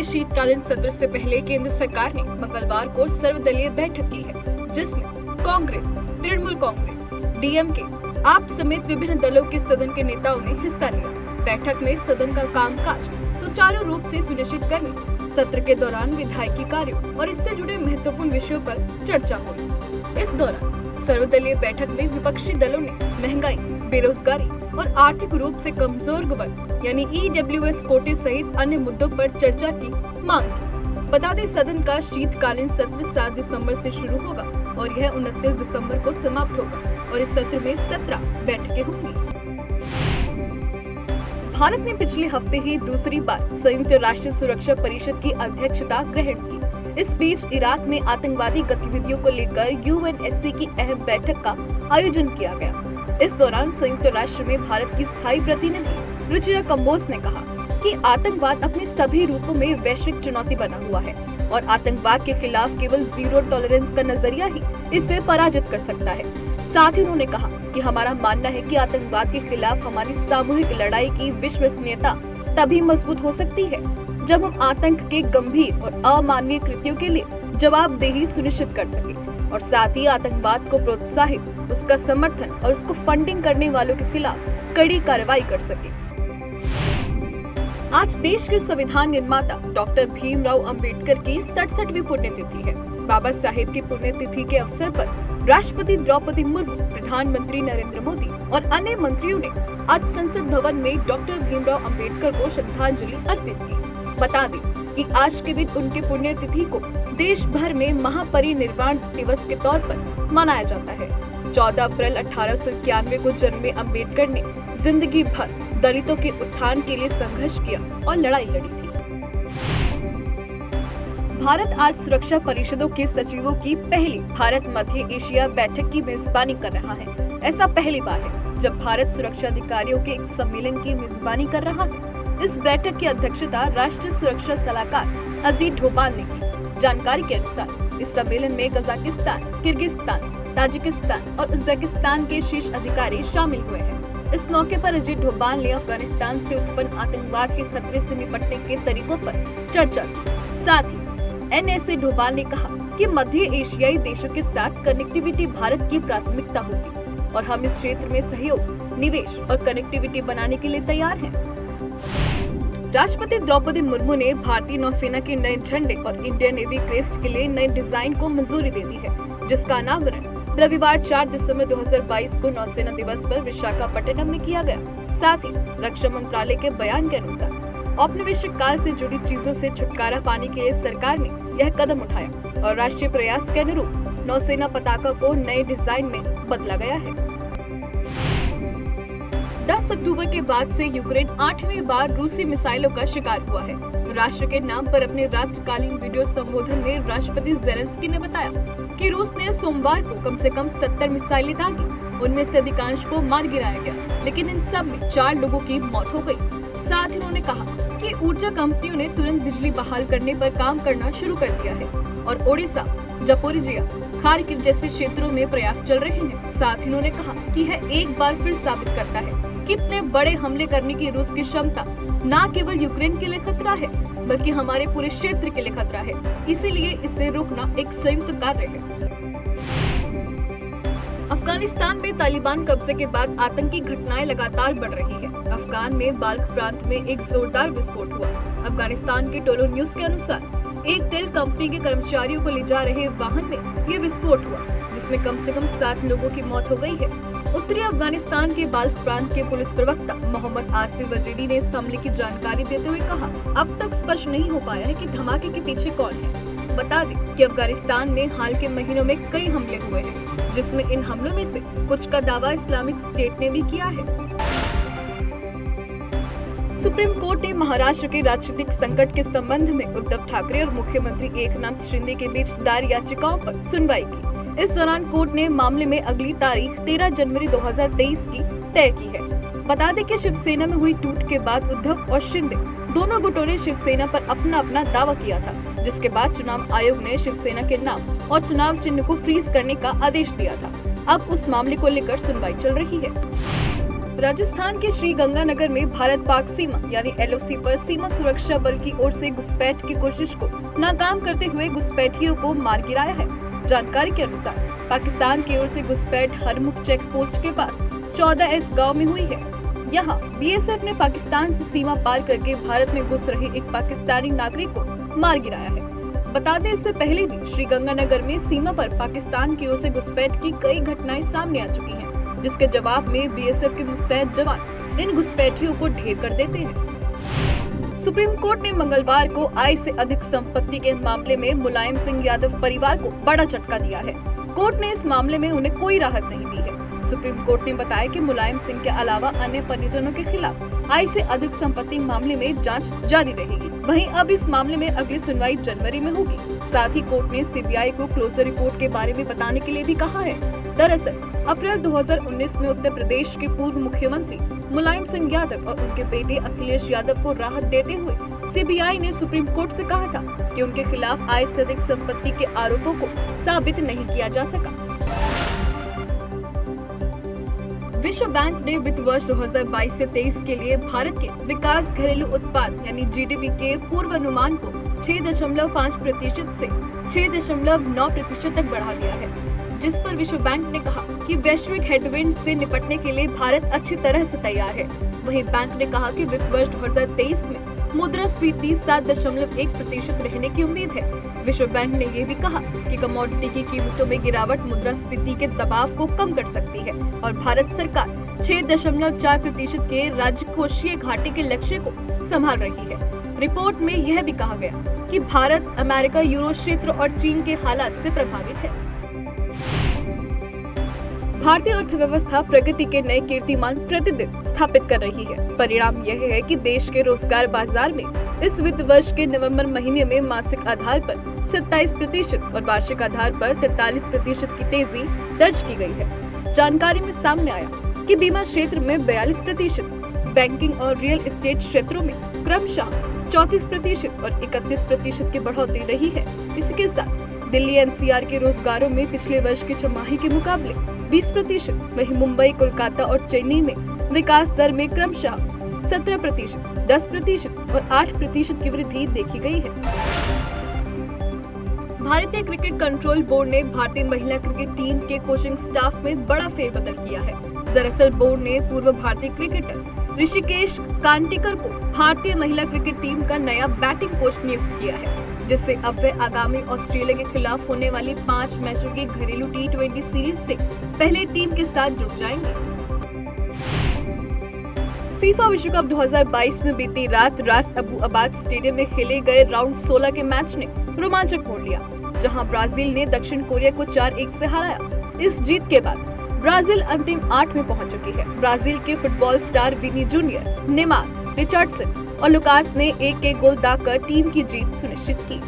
शीतकालीन सत्र से पहले केंद्र सरकार ने मंगलवार को सर्वदलीय बैठक की है, जिसमें कांग्रेस, तृणमूल कांग्रेस, डीएमके, आप समेत विभिन्न दलों के सदन के नेताओं ने हिस्सा लिया। बैठक में सदन का कामकाज सुचारू रूप से सुनिश्चित करने, सत्र के दौरान विधायी कार्यों और इससे जुड़े महत्वपूर्ण विषयों पर चर्चा हुई। इस दौरान सर्वदलीय बैठक में विपक्षी दलों ने महंगाई, बेरोजगारी और आर्थिक रूप से कमजोर वर्ग यानी ईडब्ल्यूएस कोटे सहित अन्य मुद्दों पर चर्चा की मांग की। बता दें, सदन का शीतकालीन सत्र 7 दिसंबर से शुरू होगा और यह 29 दिसंबर को समाप्त होगा और इस सत्र में 17 बैठकें होंगी। भारत ने पिछले हफ्ते ही दूसरी बार संयुक्त राष्ट्र सुरक्षा परिषद की अध्यक्षता ग्रहण की। इस बीच इराक में आतंकवादी गतिविधियों को लेकर यूएनएससी की अहम बैठक का आयोजन किया गया। इस दौरान संयुक्त राष्ट्र में भारत की स्थायी प्रतिनिधि रुचिरा कंबोज ने कहा कि आतंकवाद अपने सभी रूपों में वैश्विक चुनौती बना हुआ है और आतंकवाद के खिलाफ केवल जीरो टॉलरेंस का नजरिया ही इसे पराजित कर सकता है। साथ ही उन्होंने कहा कि हमारा मानना है कि आतंकवाद के खिलाफ हमारी सामूहिक लड़ाई की विश्वसनीयता तभी मजबूत हो सकती है जब हम आतंक के गंभीर और अमानवीय कृत्यों के लिए जवाबदेही सुनिश्चित कर सके और साथ ही आतंकवाद को प्रोत्साहित, उसका समर्थन और उसको फंडिंग करने वालों के खिलाफ कड़ी कार्रवाई कर सके। आज देश के संविधान निर्माता डॉक्टर भीमराव अंबेडकर की 67वीं पुण्यतिथि है। बाबा साहेब की पुण्यतिथि के अवसर पर राष्ट्रपति द्रौपदी मुर्मू, प्रधानमंत्री नरेंद्र मोदी और अन्य मंत्रियों ने आज संसद भवन में डॉक्टर भीमराव अंबेडकर को श्रद्धांजलि अर्पित की। बता दें कि आज के दिन उनके पुण्यतिथि को देश भर में महापरिनिर्वाण दिवस के तौर पर मनाया जाता है। 14 अप्रैल 1891 को जन्मे अंबेडकर ने जिंदगी भर दलितों के उत्थान के लिए संघर्ष किया और लड़ाई लड़ी थी। भारत आज सुरक्षा परिषदों के सचिवों की पहली भारत मध्य एशिया बैठक की मेजबानी कर रहा है। ऐसा पहली बार है जब भारत सुरक्षा अधिकारियों के एक सम्मेलन की मेजबानी कर रहा है। इस बैठक की अध्यक्षता राष्ट्रीय सुरक्षा सलाहकार अजीत डोभाल ने की। जानकारी के अनुसार इस सम्मेलन में कजाकिस्तान, किर्गिस्तान, ताजिकिस्तान और उज्बेकिस्तान के शीर्ष अधिकारी शामिल हुए हैं। इस मौके पर अजीत डोभाल ने अफगानिस्तान से उत्पन्न आतंकवाद के खतरे से निपटने के तरीकों पर चर्चा की। साथ ही एनएसए डोभाल ने कहा कि मध्य एशियाई देशों के साथ कनेक्टिविटी भारत की प्राथमिकता होगी और हम इस क्षेत्र में सहयोग, निवेश और कनेक्टिविटी बनाने के लिए तैयार हैं। राष्ट्रपति द्रौपदी मुर्मू ने भारतीय नौसेना के नए झंडे और इंडियन नेवी क्रेस्ट के लिए नए डिजाइन को मंजूरी दे दी है, जिसका अनावरण रविवार 4 दिसंबर 2022 को नौसेना दिवस पर विशाखापट्टनम में किया गया। साथ ही रक्षा मंत्रालय के बयान के अनुसार औपनिवेशिक काल से जुड़ी चीजों से छुटकारा पाने के लिए सरकार ने यह कदम उठाया और राष्ट्रीय प्रयास के अनुरूप नौसेना पताका को नए डिजाइन में बदला गया है। 10 अक्टूबर के बाद से यूक्रेन 8वीं बार रूसी मिसाइलों का शिकार हुआ है। राष्ट्र के नाम पर अपने रात्रिकालीन वीडियो संबोधन में राष्ट्रपति जेलेंस्की ने बताया कि रूस ने सोमवार को कम से कम 70 मिसाइलें दागी। उनमें से अधिकांश को मार गिराया गया, लेकिन इन सब में 4 लोगों की मौत हो गई। साथ ही उन्होंने कहा कि ऊर्जा कंपनियों ने तुरंत बिजली बहाल करने पर काम करना शुरू कर दिया है और ओडिशा, जापोरिजिया, खार्किव जैसे क्षेत्रों में प्रयास चल रहे हैं। साथ ही उन्होंने कहा कि यह एक बार फिर साबित करता है कि इतने बड़े हमले करने की रूस की क्षमता न केवल यूक्रेन के लिए खतरा है, बल्कि हमारे पूरे क्षेत्र के लिए खतरा है। इसीलिए इसे रोकना एक संयुक्त कार्य है। अफगानिस्तान में तालिबान कब्जे के बाद आतंकी घटनाएं लगातार बढ़ रही है। अफगान में बाल्ख प्रांत में एक जोरदार विस्फोट हुआ। अफगानिस्तान के टोलो न्यूज के अनुसार एक तेल कंपनी के कर्मचारियों को ले जा रहे वाहन में ये विस्फोट हुआ, जिसमें कम से कम 7 लोगों की मौत हो गई है। उत्तरी अफगानिस्तान के बाल्ख प्रांत के पुलिस प्रवक्ता मोहम्मद आसिफ वजीरी ने इस हमले की जानकारी देते हुए कहा, अब तक स्पष्ट नहीं हो पाया है कि धमाके के पीछे कौन है। बता दें कि अफगानिस्तान में हाल के महीनों में कई हमले हुए हैं, जिसमें इन हमलों में से कुछ का दावा इस्लामिक स्टेट ने भी किया है। सुप्रीम कोर्ट ने महाराष्ट्र के राजनीतिक संकट के संबंध में उद्धव ठाकरे और मुख्यमंत्री एकनाथ शिंदे के बीच दायर याचिकाओं पर सुनवाई की। इस दौरान कोर्ट ने मामले में अगली तारीख 13 जनवरी 2023 की तय की है। बता दें कि शिवसेना में हुई टूट के बाद उद्धव और शिंदे दोनों गुटों ने शिवसेना पर अपना अपना दावा किया था, जिसके बाद चुनाव आयोग ने शिवसेना के नाम और चुनाव चिन्ह को फ्रीज करने का आदेश दिया था। अब उस मामले को लेकर सुनवाई चल रही है। राजस्थान के श्री गंगानगर में भारत पाक सीमा यानी LOC पर सीमा सुरक्षा बल की ओर से घुसपैठ की कोशिश को नाकाम करते हुए घुसपैठियों को मार गिराया है। जानकारी के अनुसार पाकिस्तान की ओर से घुसपैठ हरमुख चेक पोस्ट के पास 14S गांव में हुई है। यहाँ BSF ने पाकिस्तान से सीमा पार करके भारत में घुस रहे एक पाकिस्तानी नागरिक को मार गिराया है। बता दें, इससे पहले भी श्री गंगानगर में सीमा पर पाकिस्तान की ओर से घुसपैठ की कई घटनाएं सामने आ चुकी हैं, जिसके जवाब में BSF के मुस्तैद जवान इन घुसपैठियों को ढेर कर देते हैं। सुप्रीम कोर्ट ने मंगलवार को आय से अधिक संपत्ति के मामले में मुलायम सिंह यादव परिवार को बड़ा झटका दिया है। कोर्ट ने इस मामले में उन्हें कोई राहत नहीं दी है। सुप्रीम कोर्ट ने बताया कि मुलायम सिंह के अलावा अन्य परिजनों के खिलाफ आय से अधिक संपत्ति मामले में जांच जारी रहेगी। वहीं अब इस मामले में अगली सुनवाई जनवरी में होगी। साथ ही कोर्ट ने CBI को क्लोजर रिपोर्ट के बारे में बताने के लिए भी कहा है। दरअसल अप्रैल 2019 में उत्तर प्रदेश के पूर्व मुख्यमंत्री मुलायम सिंह यादव और उनके बेटे अखिलेश यादव को राहत देते हुए CBI ने सुप्रीम कोर्ट से कहा था कि उनके खिलाफ आय से अधिक संपत्ति के आरोपों को साबित नहीं किया जा सका। विश्व बैंक ने वित्त वर्ष 2022 से 23 के लिए भारत के विकास घरेलू उत्पाद यानी GDP के पूर्वानुमान को 6.5% से 6.9% तक बढ़ा दिया है, जिस पर विश्व बैंक ने कहा कि वैश्विक हेडविंड से निपटने के लिए भारत अच्छी तरह से तैयार है। वहीं बैंक ने कहा कि वित्त वर्ष 2023 में मुद्रास्फीति 7.1% रहने की उम्मीद है। विश्व बैंक ने ये भी कहा कि कमोडिटी की कीमतों में गिरावट मुद्रास्फीति के दबाव को कम कर सकती है और भारत सरकार 6.4% के राजकोषीय घाटे के लक्ष्य को संभाल रही है। रिपोर्ट में यह भी कहा गया कि भारत, अमेरिका, यूरो क्षेत्र और चीन के हालात से प्रभावित है। भारतीय अर्थव्यवस्था प्रगति के नए कीर्तिमान प्रतिदिन स्थापित कर रही है। परिणाम यह है कि देश के रोजगार बाजार में इस वित्त वर्ष के नवंबर महीने में मासिक आधार पर 27% और वार्षिक आधार पर 43% की तेजी दर्ज की गई है। जानकारी में सामने आया कि बीमा क्षेत्र में 42%, बैंकिंग और रियल एस्टेट क्षेत्रों में क्रमशः 34% और 31% की बढ़ोतरी रही है। इसके साथ दिल्ली NCR के रोजगारों में पिछले वर्ष की छमाही के मुकाबले 20%, वहीं मुंबई, कोलकाता और चेन्नई में विकास दर में क्रमशः 17%, 10% और 8% की वृद्धि देखी गई है। भारतीय क्रिकेट कंट्रोल बोर्ड ने भारतीय महिला क्रिकेट टीम के कोचिंग स्टाफ में बड़ा फेरबदल किया है। दरअसल बोर्ड ने पूर्व भारतीय क्रिकेटर ऋषिकेश कांटीकर को भारतीय महिला क्रिकेट टीम का नया बैटिंग कोच नियुक्त किया है, जिससे अब वे आगामी ऑस्ट्रेलिया के खिलाफ होने वाली 5 मैचों की घरेलू T20 सीरीज से पहले टीम के साथ जुड़ जाएंगे। फीफा विश्व कप 2022 में बीती रात रास अबू अबाद स्टेडियम में खेले गए राउंड 16 के मैच ने रोमांचक मोड़ लिया, जहां ब्राजील ने दक्षिण कोरिया को 4-1 से हराया। इस जीत के बाद ब्राजील अंतिम 8 में पहुंच चुकी है। ब्राजील के फुटबॉल स्टार विनी जूनियर, नेमार, रिचर्डसन और लुकास ने एक गोल दागकर टीम की जीत सुनिश्चित की।